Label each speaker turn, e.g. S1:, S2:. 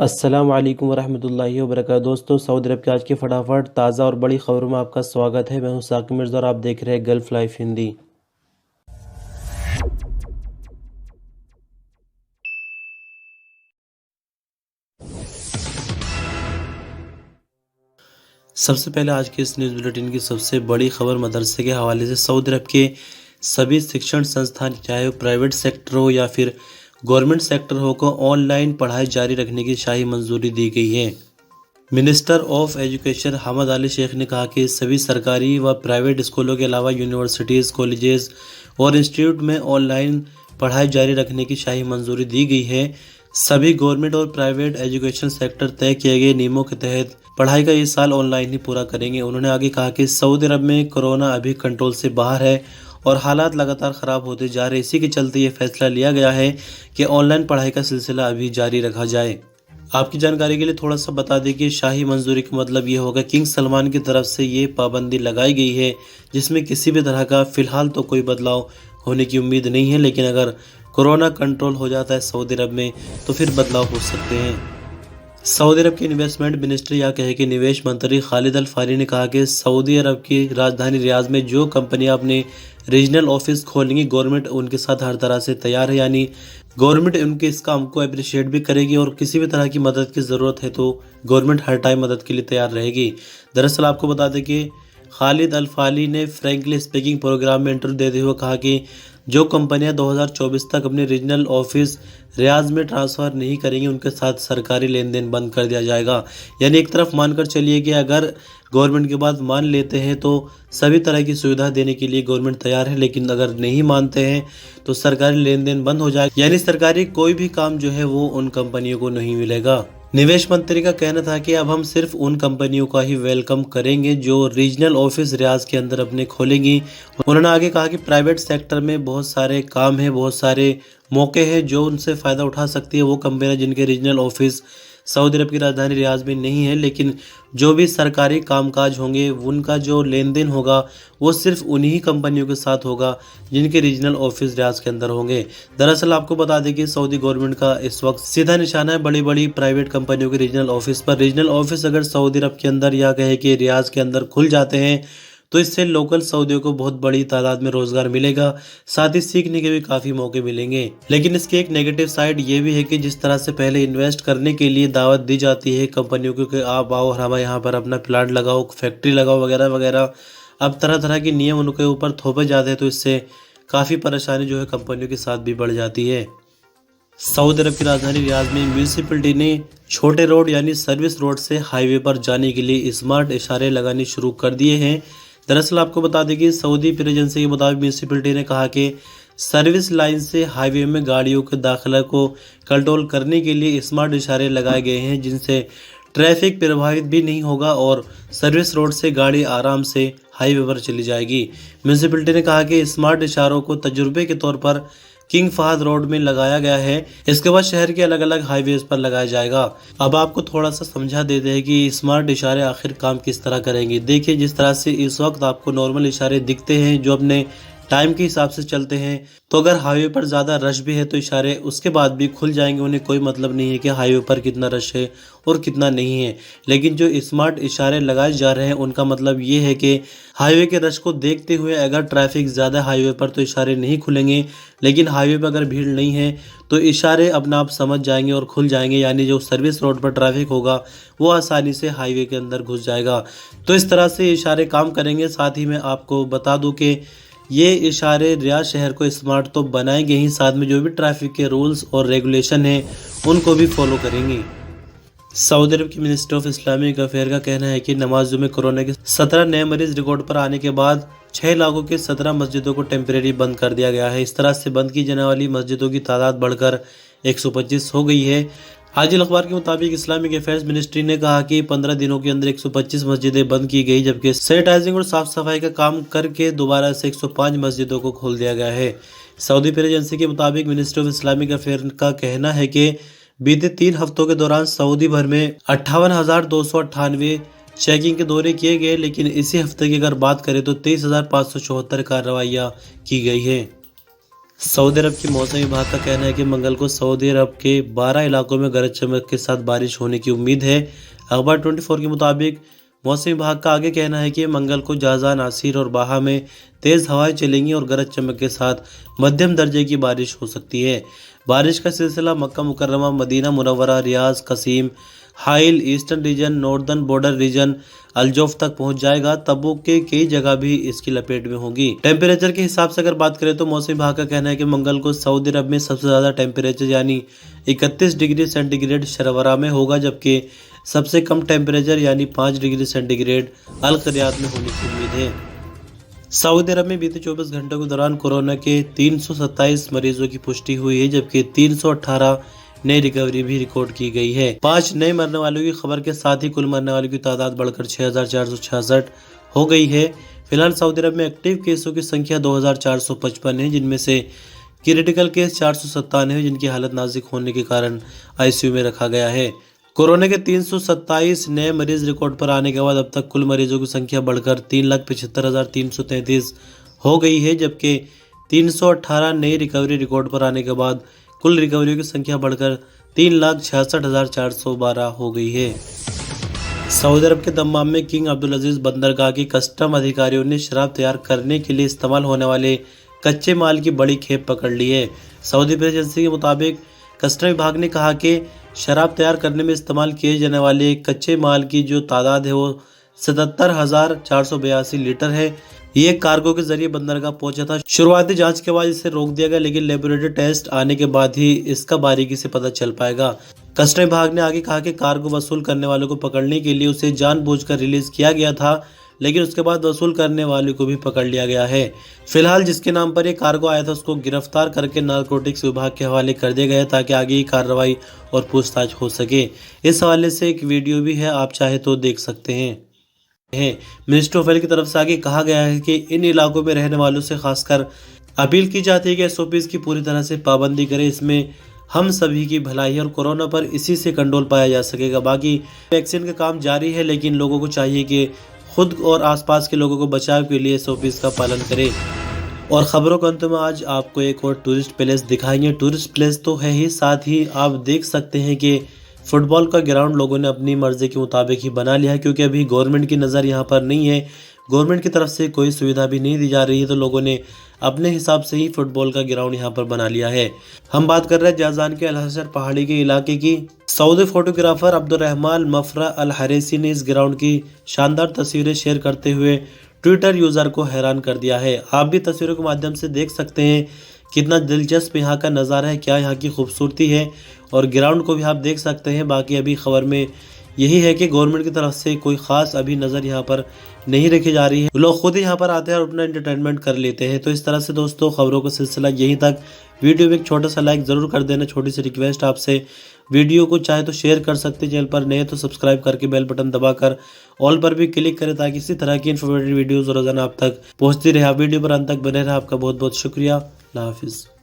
S1: अस्सलाम वालेकुम वरहमतुल्लाहि वबरकातुहू। दोस्तों, सऊदी अरब की आज की फटाफट ताज़ा और बड़ी खबरों में आपका स्वागत है। मैं हूं साकिब मिर्ज़ा और आप देख रहे हैं गल्फ़ लाइफ हिंदी। सबसे पहले आज के इस न्यूज़ बुलेटिन की सबसे बड़ी खबर मदरसे के हवाले से। सऊदी अरब के सभी शिक्षण संस्थान, चाहे वो प्राइवेट सेक्टर हो या फिर गवर्नमेंट सेक्टर हो, को ऑनलाइन पढ़ाई जारी रखने की शाही मंजूरी दी गई है। मिनिस्टर ऑफ एजुकेशन हमद अली शेख ने कहा कि सभी सरकारी व प्राइवेट स्कूलों के अलावा यूनिवर्सिटीज़, कॉलेजेस और इंस्टीट्यूट में ऑनलाइन पढ़ाई जारी रखने की शाही मंजूरी दी गई है। सभी गवर्नमेंट और प्राइवेट एजुकेशन सेक्टर तय किए गए नियमों के तहत पढ़ाई का ये साल ऑनलाइन ही पूरा करेंगे। उन्होंने आगे कहा कि सऊदी अरब में कोरोना अभी कंट्रोल से बाहर है और हालात लगातार ख़राब होते जा रहे हैं। इसी के चलते ये फैसला लिया गया है कि ऑनलाइन पढ़ाई का सिलसिला अभी जारी रखा जाए। आपकी जानकारी के लिए थोड़ा सा बता दें कि शाही मंजूरी का मतलब ये होगा, किंग सलमान की तरफ से ये पाबंदी लगाई गई है, जिसमें किसी भी तरह का फ़िलहाल तो कोई बदलाव होने की उम्मीद नहीं है, लेकिन अगर कोरोना कंट्रोल हो जाता है सऊदी अरब में तो फिर बदलाव हो सकते हैं। सऊदी अरब के इन्वेस्टमेंट मिनिस्टर या कहे कि निवेश मंत्री खालिद अल फारी ने कहा कि सऊदी अरब की राजधानी रियाद में जो कंपनियां अपने रीजनल ऑफिस खोलेंगी, गवर्नमेंट उनके साथ हर तरह से तैयार है। यानी गवर्नमेंट उनके इस काम को अप्रिशिएट भी करेगी और किसी भी तरह की मदद की ज़रूरत है तो गवर्नमेंट हर टाइम मदद के लिए तैयार रहेगी। दरअसल आपको बता दें कि खालिद अल फाली ने फ्रैंकली स्पीकिंग प्रोग्राम में इंटरव्यू देते हुए कहा कि जो कंपनियां 2024 तक अपने रीजनल ऑफिस रियाद में ट्रांसफ़र नहीं करेंगी, उनके साथ सरकारी लेन देन बंद कर दिया जाएगा। यानी एक तरफ मानकर चलिए कि अगर गवर्नमेंट की बात मान लेते हैं तो सभी तरह की सुविधा देने के लिए गवर्नमेंट तैयार है, लेकिन अगर नहीं मानते हैं तो सरकारी लेन देन बंद हो जाएगा। यानी सरकारी कोई भी काम जो है वो उन कंपनियों को नहीं मिलेगा। निवेश मंत्री का कहना था कि अब हम सिर्फ उन कंपनियों का ही वेलकम करेंगे जो रीजनल ऑफिस रियाद के अंदर अपने खोलेंगी। उन्होंने आगे कहा कि प्राइवेट सेक्टर में बहुत सारे काम हैं, बहुत सारे मौके हैं जो उनसे फ़ायदा उठा सकती है वो कंपनियां जिनके रीजनल ऑफिस सऊदी अरब की राजधानी रियाद में नहीं है, लेकिन जो भी सरकारी कामकाज होंगे उनका जो लेन देन होगा वो सिर्फ उन्हीं कंपनियों के साथ होगा जिनके रीजनल ऑफिस रियाद के अंदर होंगे। दरअसल आपको बता दें कि सऊदी गवर्नमेंट का इस वक्त सीधा निशाना है बड़ी बड़ी प्राइवेट कंपनियों के रीजनल ऑफिस पर। रीजनल ऑफिस अगर सऊदी अरब के अंदर या कहे कि रियाद के अंदर खुल जाते हैं तो इससे लोकल सऊदियों को बहुत बड़ी तादाद में रोजगार मिलेगा, साथ ही सीखने के भी काफ़ी मौके मिलेंगे। लेकिन इसकी एक नेगेटिव साइड ये भी है कि जिस तरह से पहले इन्वेस्ट करने के लिए दावत दी जाती है कंपनियों को कि आप आओ और हमारे यहाँ पर अपना प्लांट लगाओ, फैक्ट्री लगाओ वगैरह वगैरह, अब तरह तरह के नियम उनके ऊपर थोपे जाते हैं तो इससे काफ़ी परेशानी जो है कंपनियों के साथ भी बढ़ जाती है। सऊदी अरब की राजधानी रियाद में म्यूनिसिपैलिटी ने छोटे रोड यानी सर्विस रोड से हाईवे पर जाने के लिए स्मार्ट इशारे लगाने शुरू कर दिए हैं। दरअसल आपको बता दें कि सऊदी प्रेस एजेंसी के मुताबिक म्यूनिसिपैलिटी ने कहा कि सर्विस लाइन से हाईवे में गाड़ियों के दाखिला को कंट्रोल करने के लिए स्मार्ट इशारे लगाए गए हैं, जिनसे ट्रैफिक प्रभावित भी नहीं होगा और सर्विस रोड से गाड़ी आराम से हाईवे पर चली जाएगी। म्यूनिसिपैलिटी ने कहा कि स्मार्ट इशारों को तजुर्बे के तौर पर किंग फहद रोड में लगाया गया है, इसके बाद शहर के अलग अलग हाईवेज पर लगाया जाएगा। अब आपको थोड़ा सा समझा देते हैं कि स्मार्ट इशारे आखिर काम किस तरह करेंगे। देखिए, जिस तरह से इस वक्त आपको नॉर्मल इशारे दिखते हैं जो अपने टाइम के हिसाब से चलते हैं, तो अगर हाईवे पर ज़्यादा रश भी है तो इशारे उसके बाद भी खुल जाएंगे। उन्हें कोई मतलब नहीं है कि हाईवे पर कितना रश है और कितना नहीं है। लेकिन जो स्मार्ट इशारे लगाए जा रहे हैं उनका मतलब ये है कि हाईवे के रश को देखते हुए अगर ट्रैफिक ज़्यादा हाईवे पर तो इशारे नहीं खुलेंगे, लेकिन हाईवे पर अगर भीड़ नहीं है तो इशारे अपना आप समझ जाएंगे और खुल जाएंगे। यानी जो सर्विस रोड पर ट्रैफिक होगा वो आसानी से हाईवे के अंदर घुस जाएगा। तो इस तरह से इशारे काम करेंगे। साथ ही मैं आपको बता दूं कि ये इशारे रियाद शहर को स्मार्ट तो बनाएंगे ही, साथ में जो भी ट्रैफिक के रूल्स और रेगुलेशन हैं उनको भी फॉलो करेंगे। सऊदी अरब की मिनिस्ट्री ऑफ इस्लामिक अफेयर का कहना है कि नमाजों में कोरोना के 17 नए मरीज रिकॉर्ड पर आने के बाद 6 इलाकों के 17 मस्जिदों को टेम्परेरी बंद कर दिया गया है। इस तरह से बंद की जाने वाली मस्जिदों की तादाद बढ़कर 125 हो गई है। हाजिल अखबार के मुताबिक इस्लामिक अफेयर्स मिनिस्ट्री ने कहा कि 15 दिनों के अंदर 125 मस्जिदें बंद की गई, जबकि सैनिटाइजिंग और साफ सफाई का काम करके दोबारा से 105 मस्जिदों को खोल दिया गया है। सऊदी प्रेस एजेंसी के मुताबिक मिनिस्ट्री ऑफ इस्लामिक अफेयर का कहना है कि बीते 3 हफ्तों के दौरान सऊदी भर में 58,298 चेकिंग के दौरे किए गए, लेकिन इसी हफ्ते की अगर बात करें तो 23,574 कार्रवाइयाँ की गई है। सऊदी अरब की मौसम विभाग का कहना है कि मंगल को सऊदी अरब के 12 इलाकों में गरज चमक के साथ बारिश होने की उम्मीद है। अखबार 24 के मुताबिक मौसम विभाग का आगे कहना है कि मंगल को जाजा, नासिर और बाहा में तेज़ हवाएं चलेंगी और गरज चमक के साथ मध्यम दर्जे की बारिश हो सकती है। बारिश का सिलसिला मक्का मुकर्रमा, Medina Munawwara, Riyadh, Qassim, Hail, Eastern Region, Northern Border Region, Al Jouf तक पहुंच जाएगा। तबूक के कई जगह भी इसकी लपेट में होंगी। टेम्परेचर के हिसाब से अगर बात करें तो मौसम विभाग का कहना है कि मंगल को सऊदी अरब में सबसे ज़्यादा टेम्परेचर यानी 31 डिग्री सेंटीग्रेड शरवरा में होगा, जबकि सबसे कम टेम्परेचर यानी 5 डिग्री सेंटीग्रेड अल क़रियात में होने की उम्मीद है। सऊदी अरब में बीते 24 घंटों के दौरान कोरोना के 327 मरीजों की पुष्टि हुई है, जबकि 318 नई रिकवरी भी रिकॉर्ड की गई है। 5 नए मरने वालों की खबर के साथ ही कुल मरने वालों की तादाद बढ़कर 6,466 हो गई है। फिलहाल सऊदी अरब में एक्टिव केसों की संख्या 2,455 है, जिनमें से क्रिटिकल केस 457 है, जिनकी हालत नाजुक होने के कारण आईसीयू में रखा गया है। कोरोना के 327 नए मरीज रिकॉर्ड पर आने के बाद अब तक कुल मरीजों की संख्या बढ़कर 3,75,333 हो गई है, जबकि 318 नई रिकवरी रिकॉर्ड पर आने के बाद कुल रिकवरियों की संख्या बढ़कर 3,66,412 हो गई है। सऊदी अरब के दम्माम में किंग अब्दुल अजीज बंदरगाह की कस्टम अधिकारियों ने शराब तैयार करने के लिए इस्तेमाल होने वाले कच्चे माल की बड़ी खेप पकड़ ली है। सऊदी प्रेस एजेंसी के मुताबिक कस्टम विभाग ने कहा कि शराब तैयार करने में इस्तेमाल किए जाने वाले कच्चे माल की जो तादाद है वो 77,482 लीटर है। ये कार्गो के जरिए बंदरगाह पहुंचा था। शुरुआती जांच के बाद इसे रोक दिया गया, लेकिन लेबोरेटरी टेस्ट आने के बाद ही इसका बारीकी से पता चल पाएगा। कस्टम विभाग ने आगे कहा कि कार्गो वसूल करने वालों को पकड़ने के लिए उसे जानबूझकर रिलीज किया गया था, लेकिन उसके बाद वसूल करने वाले को भी पकड़ लिया गया है। फिलहाल जिसके नाम पर यह कार्गो आया था उसको गिरफ्तार करके नारकोटिक्स विभाग के हवाले कर दिया गया, ताकि आगे की कार्रवाई और पूछताछ हो सके। इस हवाले से एक वीडियो भी है, आप चाहे तो देख सकते हैं। मिनिस्ट्री ऑफ हेल्थ की तरफ से आगे कहा गया है कि इन इलाकों में रहने वालों से खासकर अपील की जाती है कि एसओपीज की पूरी तरह से पाबंदी करें। इसमें हम सभी की भलाई है और कोरोना पर इसी से कंट्रोल पाया जा सकेगा। बाकी वैक्सीन का काम जारी है, लेकिन लोगों को चाहिए कि खुद और आसपास के लोगों को बचाव के लिए एसओपीज का पालन करें। और खबरों के अंत में आज आपको एक और टूरिस्ट प्लेस दिखाएंगे। टूरिस्ट प्लेस तो है ही, साथ ही आप देख सकते हैं कि फुटबॉल का ग्राउंड लोगों ने अपनी मर्जी के मुताबिक ही बना लिया है, क्योंकि अभी गवर्नमेंट की नज़र यहाँ पर नहीं है। गवर्नमेंट की तरफ से कोई सुविधा भी नहीं दी जा रही है, तो लोगों ने अपने हिसाब से ही फुटबॉल का ग्राउंड यहाँ पर बना लिया है। हम बात कर रहे हैं जाजान के अल-हसर पहाड़ी के इलाके की। सऊदी फोटोग्राफर अब्दुर्रहमान मफरा अल हरेसी ने इस ग्राउंड की शानदार तस्वीरें शेयर करते हुए ट्विटर यूज़र को हैरान कर दिया है। आप भी तस्वीरों के माध्यम से देख सकते हैं कितना दिलचस्प यहाँ का नज़ारा है, क्या यहाँ की खूबसूरती है, और ग्राउंड को भी आप देख सकते हैं। बाकी अभी खबर में यही है कि गवर्नमेंट की तरफ से कोई ख़ास अभी नज़र यहाँ पर नहीं रखी जा रही है। लोग खुद ही यहाँ पर आते हैं और अपना एंटरटेनमेंट कर लेते हैं। तो इस तरह से दोस्तों खबरों का सिलसिला यहीं तक। वीडियो में एक छोटा सा लाइक ज़रूर कर देना, छोटी सी रिक्वेस्ट आपसे। वीडियो को चाहे तो शेयर कर सकते हैं, चैनल पर नए तो सब्सक्राइब करके बेल बटन दबाकर ऑल पर भी क्लिक करें, ताकि इसी तरह की इन्फॉर्मेटिव वीडियोज़ रोजाना आप तक पहुँचती रहे। आप वीडियो पर अंत तक बने रहे। आपका बहुत बहुत शुक्रिया। अल्लाह हाफिज़।